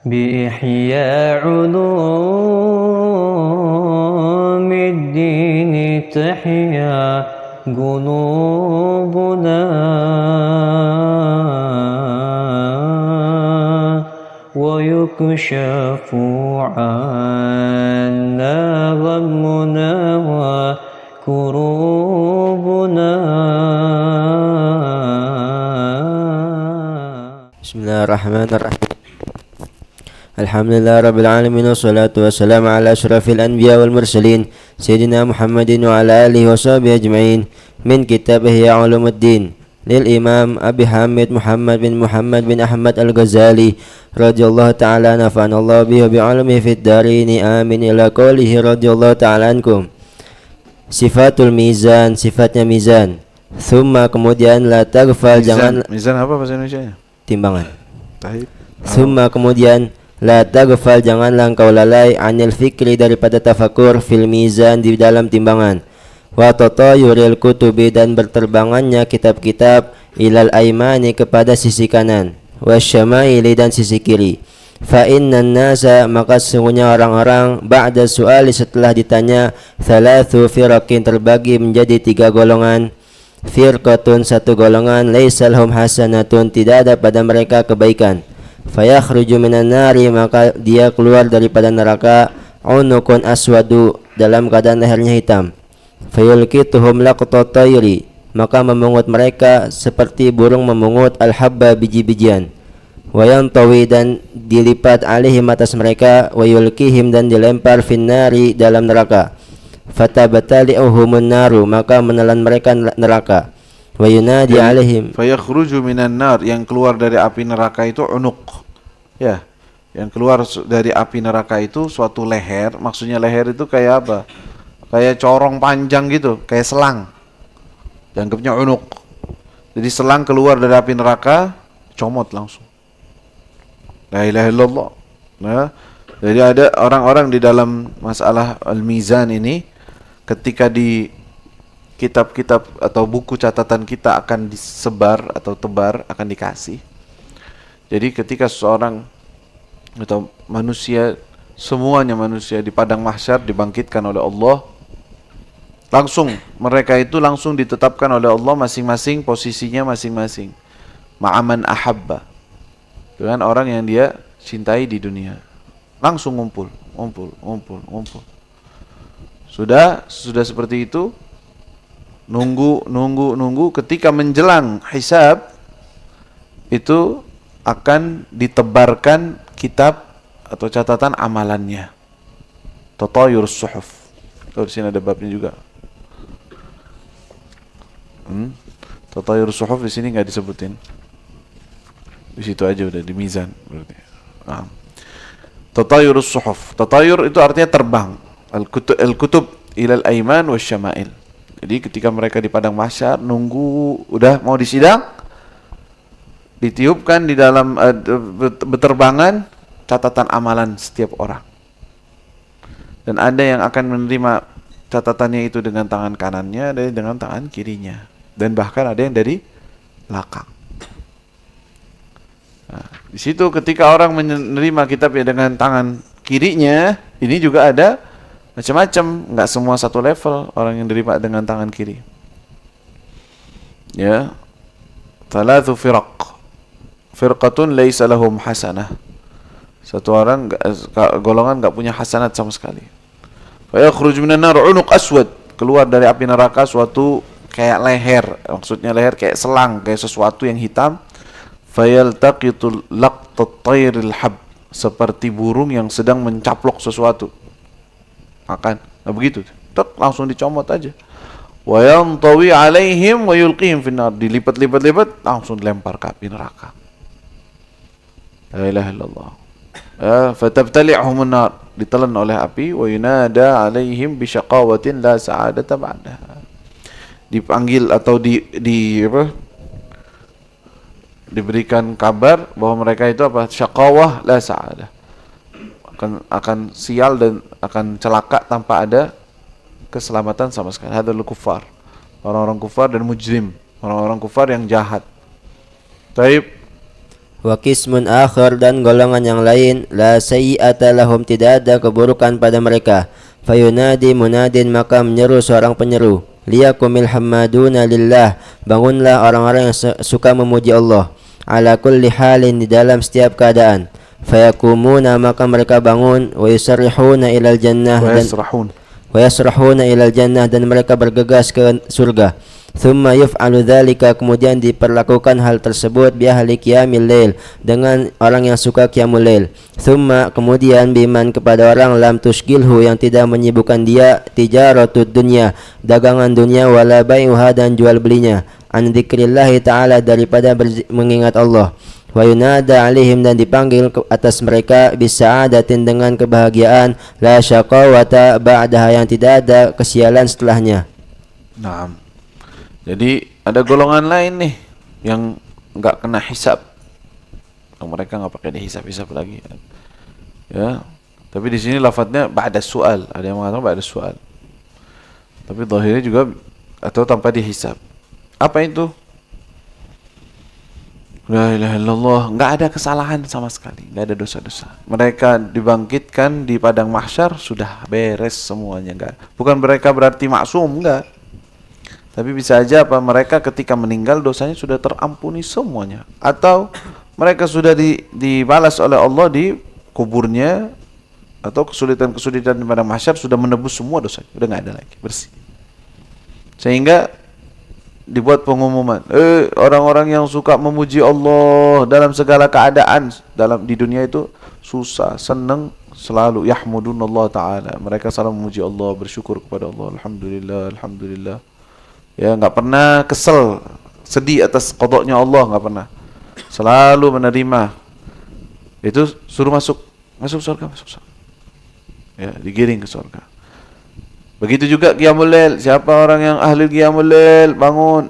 بإحياء علوم الدين تحيا قلوبنا ويكشف عنا غمنا وكروبنا. بسم الله الرحمن الرحيم. الحمد لله رب العالمين والصلاة والسلام على أشرف الأنبياء والمرسلين سيدنا محمد وعلى آله وصحبه أجمعين. من كتابه علوم الدين للإمام أبي حامد محمد بن أحمد الغزالي رضي الله تعالى نفعنا الله به وبعلمه في الدارين آمين. إلى قوله رضي الله تعالى عنكم. Sifatul mizan, sifatnya mizan. Thumma, kemudian la taghfal, jangan. Mizan apa bahasa Indonesianya? Timbangan. Tahib. Thumma, kemudian la taghfal, janganlah engkau lalai anil fikri, daripada tafakur, fil mizan, di dalam timbangan. Wa tatayuril kutubi, dan berterbangannya kitab-kitab, ilal aimani, kepada sisi kanan, wasyamaili, dan sisi kiri. Fa innan nasa, maka sesungguhnya orang-orang, ba'da su'ali, setelah ditanya, thalathu firaqin, terbagi menjadi 3 golongan. Firqatun, satu golongan, laisal hum hasanatun, tidak ada pada mereka kebaikan. Fayakhruju minan nari, maka dia keluar daripada neraka, unukun aswadu, dalam keadaan lehernya hitam. Fayulkituhum laqtatayri, maka memungut mereka seperti burung memungut al-habba, biji-bijian. Wayantawi, dan dilipat alaihim, atas mereka, wayulkihim, dan dilempar finnari, dalam neraka. Fatabatali'uhumun naru, maka menelan mereka neraka. Wayunadi alaihim, Fayakhruju minan nar, yang keluar dari api neraka itu unuk. Ya, yang keluar dari api neraka itu suatu leher. Maksudnya leher itu kayak apa? Kayak corong panjang gitu, kayak selang. Dianggapnya unuk. Jadi selang keluar dari api neraka, comot langsung. La ilaha illallah. Nah, jadi ada orang-orang di dalam masalah al-mizan ini, ketika di kitab-kitab atau buku catatan kita akan disebar atau tebar, akan dikasih. Jadi ketika seseorang atau manusia, semuanya manusia di padang mahsyar dibangkitkan oleh Allah, langsung mereka itu langsung ditetapkan oleh Allah masing-masing posisinya masing-masing. Ma'aman ahabba, dengan orang yang dia cintai di dunia. Langsung ngumpul. Sudah seperti itu, nunggu. Ketika menjelang hisab, itu akan ditebarkan kitab atau catatan amalannya. Tatayur suhuf. Di sini ada babnya juga. Tatayur suhuf di sini nggak disebutin. Di situ aja udah di mizan berarti. Nah. Tatayurus suhuf. Tatayur itu artinya terbang. Al-kutub ilal aiman wasyama'il. Jadi ketika mereka di padang mahsyar nunggu udah mau disidang, ditiupkan di dalam beterbangan catatan amalan setiap orang. Dan ada yang akan menerima catatannya itu dengan tangan kanannya, ada yang dengan tangan kirinya, dan bahkan ada yang dari belakang. Nah, di situ ketika orang menerima kitabnya dengan tangan kirinya, ini juga ada macam-macam, nggak semua satu level orang yang menerima dengan tangan kiri. Ya, thalathu firaq, firqatun laisa lahum hasanah, satu orang golongan nggak punya hasanat sama sekali. Fayakhruju minan nar unuq aswad, keluar dari api neraka suatu kayak leher, maksudnya leher kayak selang, kayak sesuatu yang hitam. Fayaltaqitul laqtatayril hab, seperti burung yang sedang mencaplok sesuatu. Makan. Nah begitu. Tek, langsung dicomot aja. Wa yantawi alaihim wa yulqihim finnar, dilipat-lipat langsung dilempar ke api neraka. La ilaha illallah. Fatabtali'uhumun nar, ditelan oleh api. Wa yunada alaihim bisyaqawatin la sa'adata ba'daha, dipanggil atau diberikan kabar bahwa mereka itu apa? Syaqawah la sa'adah, akan sial dan akan celaka tanpa ada keselamatan sama sekali. Hadzal kuffar, orang-orang kufar dan mujrim, orang-orang kufar yang jahat. Taib, Wa qismun akhar, dan golongan yang lain, la sayyi'ata lahum, tidak ada keburukan pada mereka. Fayunadi munadin, maka menyeru seorang penyeru, liyakumil hammaduna lillah, bangunlah orang-orang yang suka memuji Allah, ala kulli halin, di dalam setiap keadaan. Fayakumuna, maka mereka bangun, wa yusarrihuna ilal jannah, dan mereka bergegas ke surga. Thumma yuf'alu dzalika, kemudian diperlakukan hal tersebut bi ahli qiyamil lail, dengan orang yang suka qiyamul lail. Thumma, kemudian biman, kepada orang lam tushgilhu, yang tidak menyibukkan dia tijaratud dunya, dagangan dunia, wala bai'uha, dan jual belinya, an dzikrillah taala, daripada mengingat Allah. Wa yunada alaihim, dan dipanggil ke atas mereka, bisaadatin, dengan kebahagiaan, la syaqawata ba'daha, yang tidak ada kesialan setelahnya. Naam. Jadi ada golongan lain nih yang nggak kena hisab. Mereka nggak pakai dihisab-hisab lagi. Ya. Tapi di sini lafadznya ba'da su'al. Ada yang mengatakan ba'da su'al. Tapi zahirnya juga atau tanpa dihisab. Apa itu? La ilaha illallah, nggak ada kesalahan sama sekali, nggak ada dosa-dosa. Mereka dibangkitkan di padang mahsyar, sudah beres semuanya, nggak. Bukan mereka berarti maksum, nggak. Tapi bisa aja apa, mereka ketika meninggal dosanya sudah terampuni semuanya, atau mereka sudah dibalas oleh Allah di kuburnya, atau kesulitan-kesulitan pada mahsyar sudah menebus semua dosanya, udah nggak ada lagi, bersih. Sehingga dibuat pengumuman, orang-orang yang suka memuji Allah dalam segala keadaan di dunia itu susah, senang, selalu yahmudunallah ta'ala, mereka selalu memuji Allah, bersyukur kepada Allah, alhamdulillah, alhamdulillah. Ya, nggak pernah kesel, sedih atas qadanya Allah, nggak pernah. Selalu menerima. Itu suruh masuk surga, masuk surga. Ya, digiring ke surga. Begitu juga qiyamul lail. Siapa orang yang ahli qiyamul lail, bangun.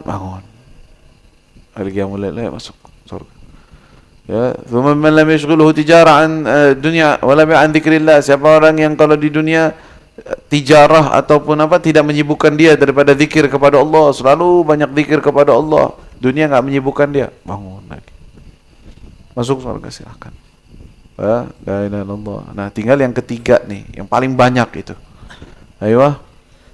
Ahli qiyamul lail, masuk surga. Ya, thumma man lam yashghulhu tijara an dunya wala an dzikrillah. Siapa orang yang kalau di dunia tijarah ataupun apa tidak menyibukkan dia daripada zikir kepada Allah, selalu banyak zikir kepada Allah, dunia enggak menyibukkan dia, bangun lagi, masuk surga, silakan. La ilaha illallah. Nah, tinggal yang ketiga nih, yang paling banyak itu. Ayo.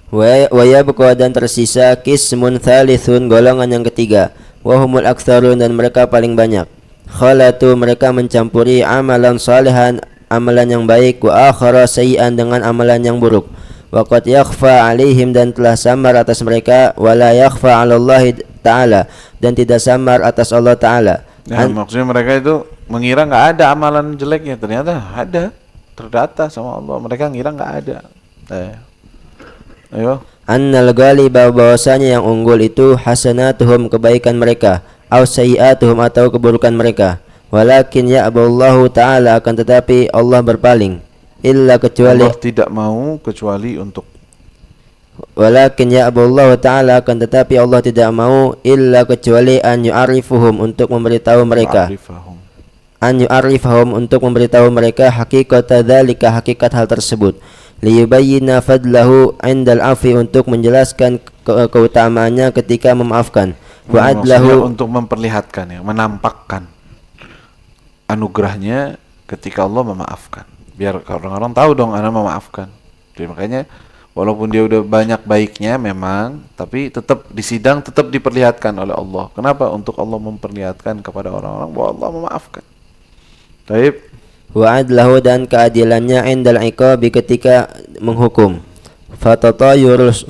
Wa yabqa, dan tersisa qismun thalithun, golongan yang ketiga, wa humul aktsarun, dan mereka paling banyak. Khalatu, mereka mencampuri amalan salihan, amalan yang baik, wa akhara sayyi'an, dengan amalan yang buruk. Wa qad yakhfa alaihim, dan telah samar atas mereka, wa la yakhfa 'ala Allah ta'ala, dan tidak samar atas Allah ta'ala. Nah, maksudnya mereka itu mengira enggak ada amalan jeleknya, ternyata ada, terdata sama Allah. Mereka ngira enggak ada. Ayo. Annal ghaliba, bahwasanya yang unggul itu hasanatuhum, kebaikan mereka, aw sayyi'atuhum, atau keburukan mereka. Walakin ya'ballahu ta'ala, akan tetapi Allah berpaling, illa, kecuali Allah tidak mau kecuali untuk, walakin ya'ballahu ta'ala, akan tetapi Allah tidak mau, illa, kecuali an yu'arifuhum, untuk memberitahu mereka, an yu'arifahum, untuk memberitahu mereka hakikata dzalika, hakikat hal tersebut, liyubayyina fadlahu 'indal 'afwi, untuk menjelaskan keutamaannya ketika memaafkan, wa adlahu, untuk memperlihatkan, ya, menampakkan anugerahnya ketika Allah memaafkan, biar orang-orang tahu dong ana memaafkan. Jadi makanya walaupun dia udah banyak baiknya memang, tapi tetap di sidang tetap diperlihatkan oleh Allah. Kenapa? Untuk Allah memperlihatkan kepada orang-orang bahwa Allah memaafkan. Baik. Wa adlahu, dan keadilannya indal iqabi, ketika menghukum. Fatatayurus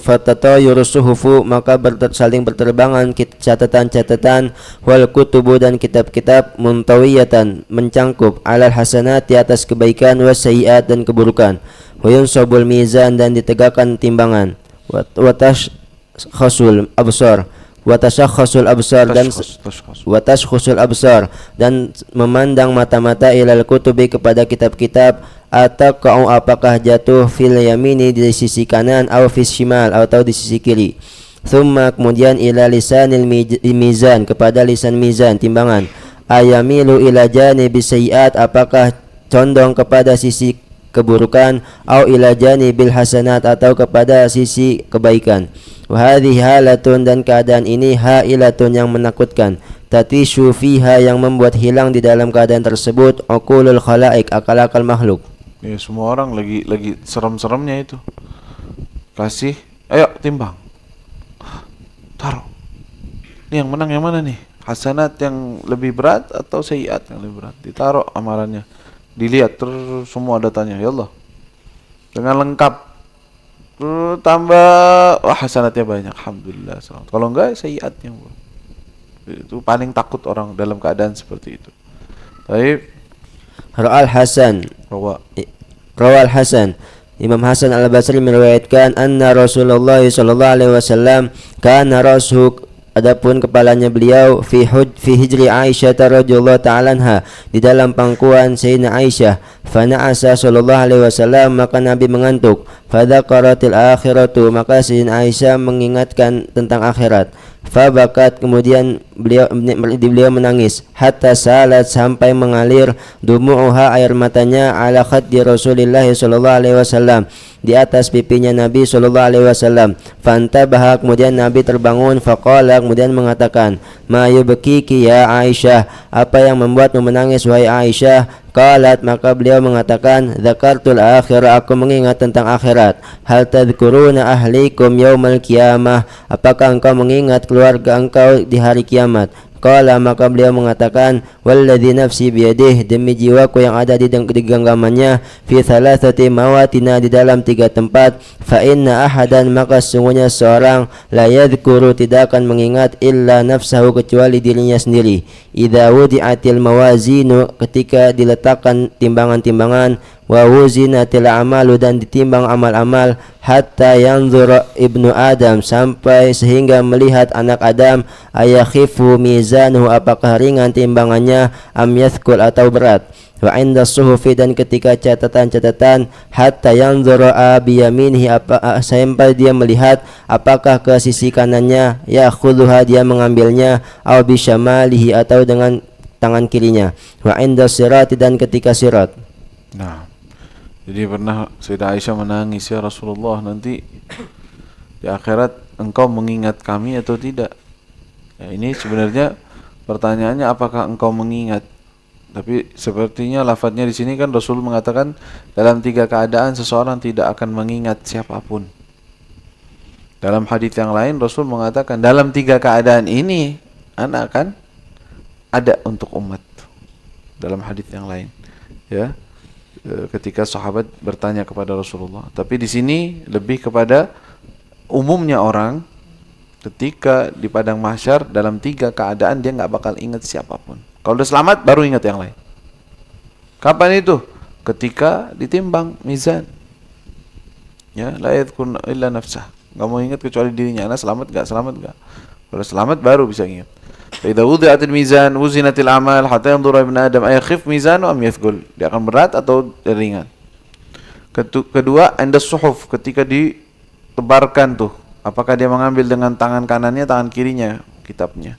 suhufu, maka saling berterbangan catatan-catatan, wal kutubu, dan kitab-kitab, muntawiyatan, mencangkup, alal hasanat, di atas kebaikan, wasayyiat, dan keburukan, wa yunsabul mizan, dan ditegakkan timbangan, watashkhasul absar, dan memandang mata-mata ilal kutubi, kepada kitab-kitab, atau apakah jatuh fil yamini, di sisi kanan, atau fis shimal, atau di sisi kiri. Thumma, kemudian ila lisanil mizan, kepada lisan mizan, timbangan. Ayamilu ila janibi sayyiat, apakah condong kepada sisi keburukan, au ila janibil hasanat, atau kepada sisi kebaikan. Wa hadhihi halatun, dan keadaan ini hailatun, yang menakutkan, tatishu fiha yang membuat hilang di dalam keadaan tersebut uqulul khalaik akal-akal makhluk. Ya, semua orang lagi serem-seremnya itu. Kasih, ayo timbang. Taruh. Ini yang menang yang mana nih? Hasanat yang lebih berat atau sayyiat yang lebih berat? Ditaruh amalannya. Dilihat terus semua datanya. Ya Allah. Dengan lengkap. Tambah hasanatnya banyak, alhamdulillah. Kalau enggak sayyiatnya. Itu paling takut orang dalam keadaan seperti itu. Baik. Rawal Hasan Imam Hasan Al-Basri meriwayatkan anna Rasulullah sallallahu alaihi wasallam kana rasuh adapun kepalanya beliau fi hijri Aisyah radhiyallahu ta'ala anha di dalam pangkuan Sayyidina Aisyah. Fana'asa sallallahu alaihi wasallam maka Nabi mengantuk. Fadzakaratil akhiratu maka Sayyidina Aisyah mengingatkan tentang akhirat. Fabakat kemudian beliau menangis hatta salat sampai mengalir dumu'uha air matanya ala khaddi Rasulillah sallallahu alaihi wasallam di atas pipinya Nabi sallallahu alaihi wasallam. Fantabaha kemudian Nabi terbangun faqala kemudian mengatakan ma yubkiki ya Aisyah apa yang membuatmu menangis wahai Aisyah. Qalat maka beliau mengatakan dzakartul akhirah aku mengingat tentang akhirat. Hal tadhkuruna ahlikum yaumal qiyamah apakah engkau mengingat keluarga engkau di hari kiamat? Qala maka beliau mengatakan walladzi nafsi biyadihi demi jiwaku yang ada di genggamannya fi thalathati mawatina di dalam 3 tempat fa inna ahadan maka sesungguhnya seorang la yadhkuru tidak akan mengingat illa nafsahu kecuali dirinya sendiri idza wudi'atil mawazinu ketika diletakkan timbangan-timbangan wa wuzinatil amalu dan ditimbang amal-amal hatta yanzura ibnu Adam sampai sehingga melihat anak Adam ayakhifu mizanuhu apakah ringan timbangannya am yathqul atau berat wa inda suhufi dan ketika catatan-catatan hatta yanzura biyaminihi sampai dia melihat apakah ke sisi kanannya yakhudhuha dia mengambilnya aw bisyamalihi atau dengan tangan kirinya wa inda sirati dan ketika sirat. Nah, jadi pernah Sayyidah Aisyah menangis ya Rasulullah nanti di akhirat engkau mengingat kami atau tidak? Ya, ini sebenarnya pertanyaannya apakah engkau mengingat? Tapi sepertinya lafadznya di sini kan Rasul mengatakan dalam 3 keadaan seseorang tidak akan mengingat siapapun. Dalam hadis yang lain Rasul mengatakan dalam 3 keadaan ini anak akan ada untuk umat. Dalam hadis yang lain, ya. Ketika sahabat bertanya kepada Rasulullah. Tapi di sini lebih kepada umumnya orang ketika di padang mahsyar dalam 3 keadaan dia nggak bakal ingat siapapun. Kalau udah selamat baru ingat yang lain. Kapan itu? Ketika ditimbang mizan. Ya, la yadhkur illa nafsah. Nggak mau ingat kecuali dirinya. Anak selamat nggak? Selamat nggak? Kalau selamat baru bisa ingat. Idza wudi'atil mizan wuzinatil amal hatta yanzura ibnu Adam ayakhif mizanu am yathqul dia akan berat atau ringan. Kedua inda suhuf ketika ditebarkan tuh apakah dia mengambil dengan tangan kanannya tangan kirinya kitabnya.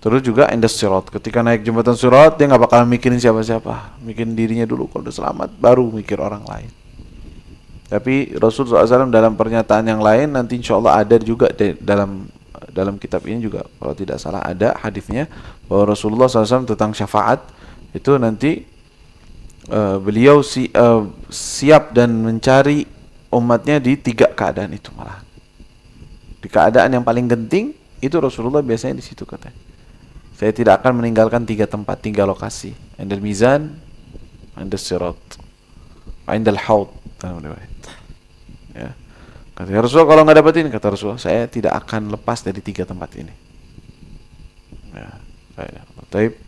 Terus juga inda sirat ketika naik jembatan sirat dia nggak bakal mikirin siapa-siapa mikirin dirinya dulu kalau udah selamat baru mikir orang lain. Tapi Rasulullah SAW dalam pernyataan yang lain nanti insyaallah ada juga dalam kitab ini juga kalau tidak salah ada hadisnya bahwa Rasulullah SAW tentang syafaat itu nanti beliau siap dan mencari umatnya di 3 keadaan itu malah di keadaan yang paling genting itu Rasulullah biasanya di situ katanya saya tidak akan meninggalkan 3 tempat 3 lokasi indal mizan indal sirat indal haud ya. Kata Rasulullah kalau nggak dapat ini kata Rasulullah saya tidak akan lepas dari 3 tempat ini. Ya, baik.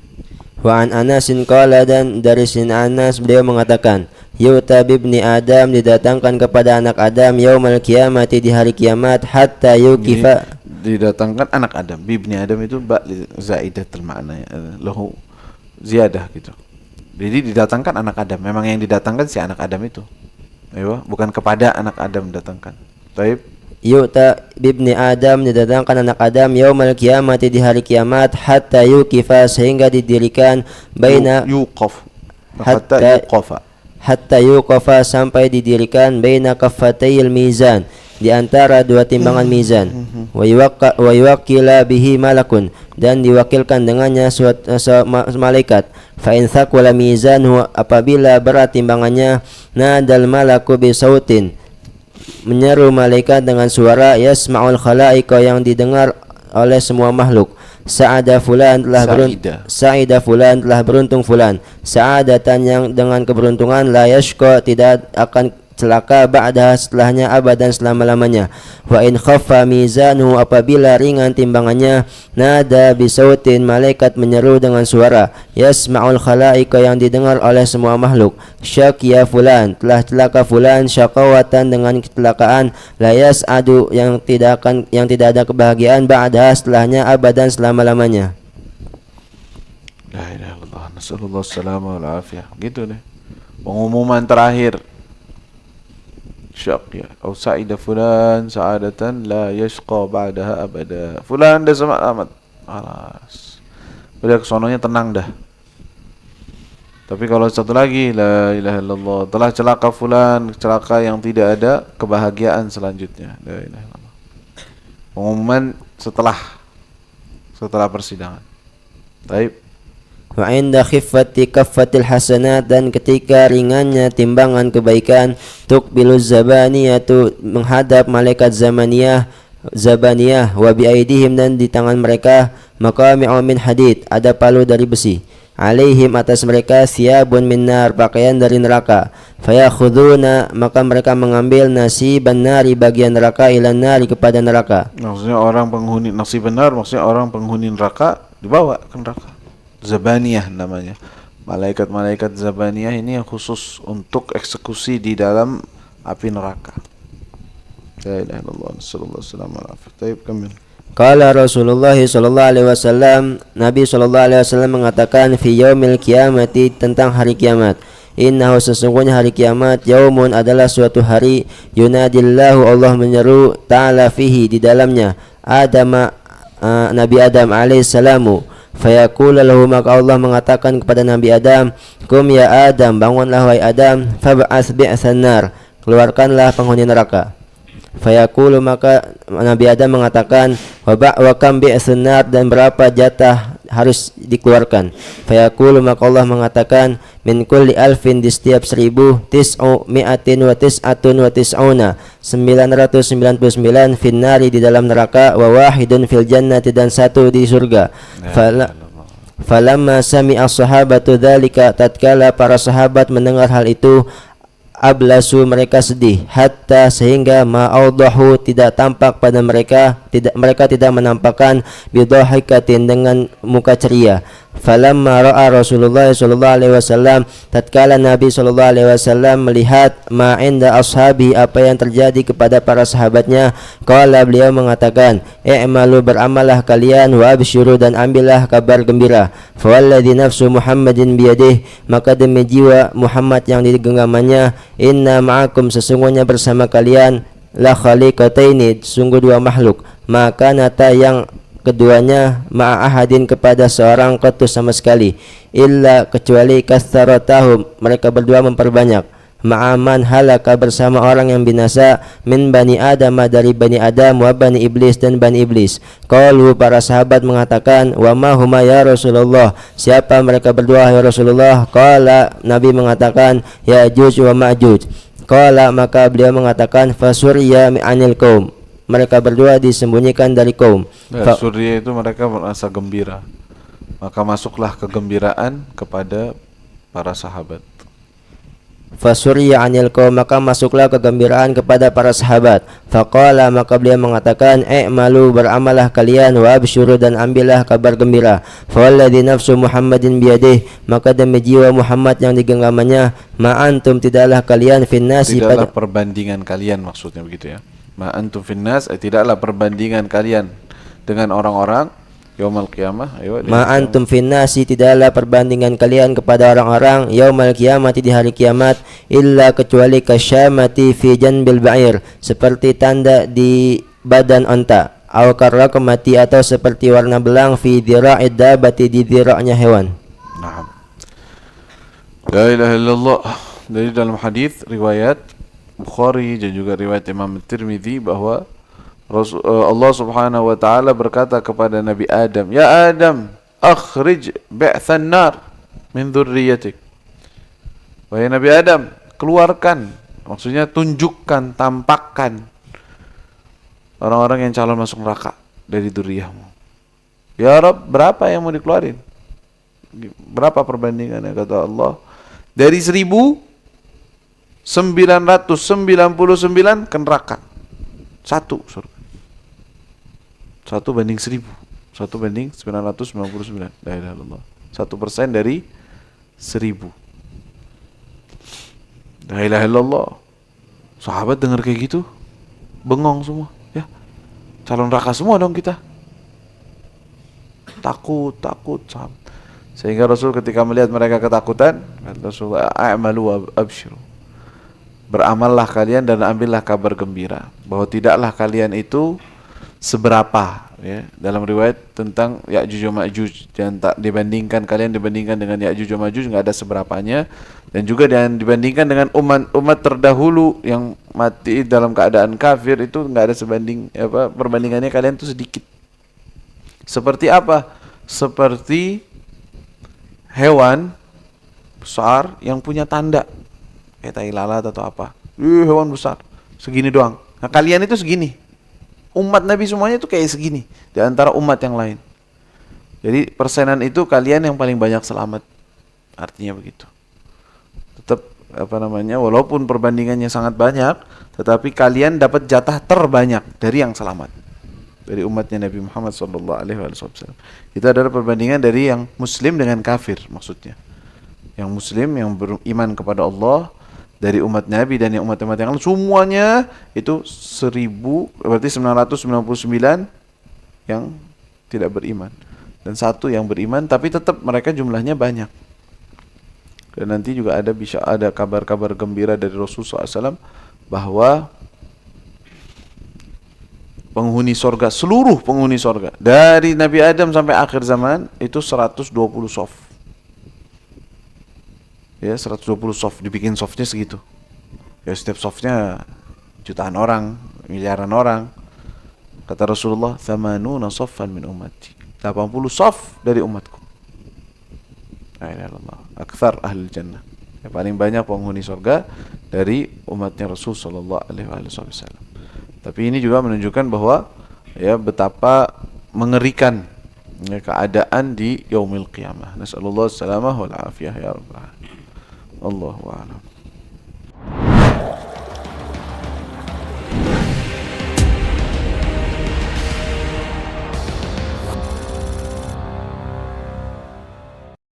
Wa an Anasin qala dan dari sin Anas beliau mengatakan yuta bibni Adam didatangkan kepada anak Adam yaumal qiyamati di hari kiamat hatta yukifa didatangkan anak Adam bibni Adam itu ba zaidatul makna lahu ziyadah gitu. Jadi didatangkan anak Adam memang yang didatangkan si anak Adam itu. Ayo, bukan kepada anak Adam didatangkan. Baik. Yu'ta bibni Adam didatangkan anak Adam yaumal qiyamati di hari kiamat hatta yukifa sehingga didirikan baina yuqaf hatta yuqafa sampai didirikan baina kaffatayil mizan di antara dua timbangan mizan. Wa yuwakkila bihi malakun, dan diwakilkan dengannya malaikat. Fa in thaqula mizanhu, apabila berat timbangannya, nadal malaku bi sautin, menyeru malaikat dengan suara, yasma'ul khalaiqa, yang didengar oleh semua makhluk. Sa'ida fulan telah beruntung fulan. Sa'adatan, yang dengan keberuntungan, la yashqa, tidak akan celaka, ba'daha, setelahnya, abadan, selama-lamanya. Wa in khaffa mizanu, apabila ringan timbangannya, nada bisautin, malaikat menyeru dengan suara, yasma'ul khalaiqa, yang didengar oleh semua makhluk. Syakiya fulan, telah celaka fulan, syaqawatan, dengan kecelakaan, la yas'adu, yang tidak ada kebahagiaan, ba'daha, setelahnya, abadan, selama-lamanya. La ilaha illallah, nasallallahu salama wal afiyah. Gitu deh. Pengumuman terakhir. Syaqiyah atau sa'ida fulan sa'adatan la yashqa ba'daha abada. Fulan dah selamat. Alas. Udah kesononya tenang dah. Tapi kalau satu lagi, la ilaha illallah, telah celaka fulan, celaka yang tidak ada kebahagiaan selanjutnya. La ilaha illallah. Pengumuman setelah persidangan. Baik. Wa inda khiffati kaffatil hasanat, dan ketika ringannya timbangan kebaikan, tuqbiluz zabaniyatu, menghadap malaikat zabaniyah, wa bi aidihim, dan di tangan mereka, maqami'u min hadid, ada palu dari besi, alaihim, atas mereka, thiyabun min nar, pakaian dari neraka. Fayakhuduna, maka mereka mengambil nasiban nari, bagian neraka, ilan nari, kepada neraka. Maksudnya orang penghuni nasib benar, maksudnya orang penghuni neraka dibawa ke neraka. Zabaniyah namanya. Malaikat-malaikat Zabaniyah ini yang khusus untuk eksekusi di dalam api neraka. La ilaha illallah, sallallahu alaihi wasallam. Baik, kami. Qala Rasulullah sallallahu alaihi wasallam, Nabi sallallahu alaihi wasallam mengatakan, fi yaumil qiyamati, tentang hari kiamat, innahu, sesungguhnya hari kiamat, yaumun, adalah suatu hari, yunadillahu, Allah menyeru, ta'ala fihi, di dalamnya, Nabi Adam alaihissalamu. Fayaqulu lahu, maka Allah mengatakan kepada Nabi Adam, kum ya Adam, bangunlah wahai Adam, fab'ats bi'san nar, keluarkanlah penghuni neraka. Fayaqulu, maka Nabi Adam mengatakan, wa kam bi'san nar, dan berapa jatah harus dikeluarkan. Fayaqulu, maka Allah mengatakan, min kulli alfin, di setiap 1000, tis'u mi'atin wa tis'atun wa tis'una, 999 finnari, di dalam neraka, wa wahidun fil jannati, dan 1 di surga. Falamma sami'a sahabatu dzalika, tatkala para sahabat mendengar hal itu, ablasu, mereka sedih, hatta, sehingga, ma'audahu, tidak tampak pada mereka, mereka tidak menampakkan, bidhahikatin, dengan muka ceria. Falamma ra'a Rasulullah sallallahu alaihi wasallam, tatkala Nabi sallallahu alaihi wasallam melihat ma'inda ashabi, apa yang terjadi kepada para sahabatnya, qala, beliau mengatakan, i'malu, beramalah kalian, wa absyiru, dan ambillah kabar gembira. Fa walladzi nafsu Muhammadin biyadihi, maka demi jiwa Muhammad yang di genggamannya, inna ma'akum, sesungguhnya bersama kalian, la khaliqataini, sungguh dua makhluk, maka nata, yang keduanya, ma'ahadin, kepada seorang, qatu, sama sekali, illa, kecuali, katsaratahum, mereka berdua memperbanyak, ma'aman halaka, bersama orang yang binasa, min bani Adam, dari bani Adam, wa bani Iblis, dan bani Iblis. Qalu, para sahabat mengatakan, wa ma huma ya Rasulullah, siapa mereka berdua ya Rasulullah? Qala, Nabi mengatakan, Ya'juj wa Ma'juj. Qala, maka beliau mengatakan, fasurya mi'anil qaum, mereka berdua disembunyikan dari kaum. Surya itu mereka merasa gembira, maka masuklah kegembiraan kepada para sahabat. Fasurya anil qaum, maka masuklah kegembiraan kepada para sahabat. Faqala, maka beliau mengatakan, i'malu, beramalah kalian, wa absyuru, dan ambillah kabar gembira. Fa walladzi nafsu Muhammadin biyadihi, maka demi jiwa Muhammad yang di genggamannya, ma antum, tidaklah kalian, finnasi, tidaklah perbandingan kalian, maksudnya begitu ya. Ma antum finnas, tidaklah perbandingan kalian dengan orang-orang yaumal qiyamah. Ma antum finnasi, tidaklah perbandingan kalian kepada orang-orang yaumal qiyamah, di hari kiamat, illa, kecuali, kasyamati fi janbil ba'ir, seperti tanda di badan onta, aw karrakamati, atau seperti warna belang, fi dhira'id dabati, di dhira'nya hewan. Naam. La ilaha illallah. Dari dalam hadis riwayat Bukhari dan juga riwayat Imam Tirmidzi bahwa Allah Subhanahu wa taala berkata kepada Nabi Adam, "Ya Adam, akhrij ba'than nar min dzurriyyatik." Wahai Nabi Adam, keluarkan, maksudnya tunjukkan, tampakkan orang-orang yang calon masuk neraka dari dzurriyyahmu. Ya Rabb, berapa yang mau dikeluarin? Berapa perbandingannya? Kata Allah, dari 1999 ke neraka, satu surga. 1 banding 1000, 1 banding 999. La ilaha illallah. 1% dari 1000. La ilaha illallah. Sahabat dengar kayak gitu, bengong semua. Ya, calon neraka semua dong kita. Takut sahabat. Sehingga Rasul ketika melihat mereka ketakutan, kata Rasulullah, "A'malu wa abshiru." Beramallah kalian dan ambillah kabar gembira bahwa tidaklah kalian itu seberapa, ya. Dalam riwayat tentang Ya'juj wa Ma'juj, dan tak dibandingkan dengan Ya'juj wa Ma'juj, enggak ada seberapanya, dan juga dan dibandingkan dengan umat terdahulu yang mati dalam keadaan kafir itu enggak ada perbandingannya, kalian itu sedikit. Seperti apa? Seperti hewan besar yang punya tanda, kayak tai lalat atau apa. Hewan besar segini doang. Nah, kalian itu segini. Umat Nabi semuanya itu kayak segini di antara umat yang lain. Jadi persenan itu kalian yang paling banyak selamat. Artinya begitu. Tetap walaupun perbandingannya sangat banyak, tetapi kalian dapat jatah terbanyak dari yang selamat, dari umatnya Nabi Muhammad SAW. Itu adalah perbandingan dari yang muslim dengan kafir, maksudnya. Yang muslim yang beriman kepada Allah dari umat Nabi dan yang umat-umat yang lain, semuanya itu 999 yang tidak beriman, dan 1 yang beriman, tapi tetap mereka jumlahnya banyak. Dan nanti juga bisa ada kabar-kabar gembira dari Rasulullah SAW bahwa penghuni sorga, seluruh penghuni sorga dari Nabi Adam sampai akhir zaman itu 120 soft. Ya, 120 soft, dibikin softnya segitu. Ya, setiap softnya jutaan orang, miliaran orang. Kata Rasulullah, "Thamanuna soffan min ummati." 80 soft dari umatku. La ilaha illallah. Aktsar ahli jannah. Yang paling banyak penghuni surga dari umatnya Rasul sallallahu alaihi wasallam. Tapi ini juga menunjukkan bahwa ya betapa mengerikan ya, keadaan di yaumil qiyamah. Nasallallahu salamah wal afiyah ya rabbal alamin. Allahu a'lam.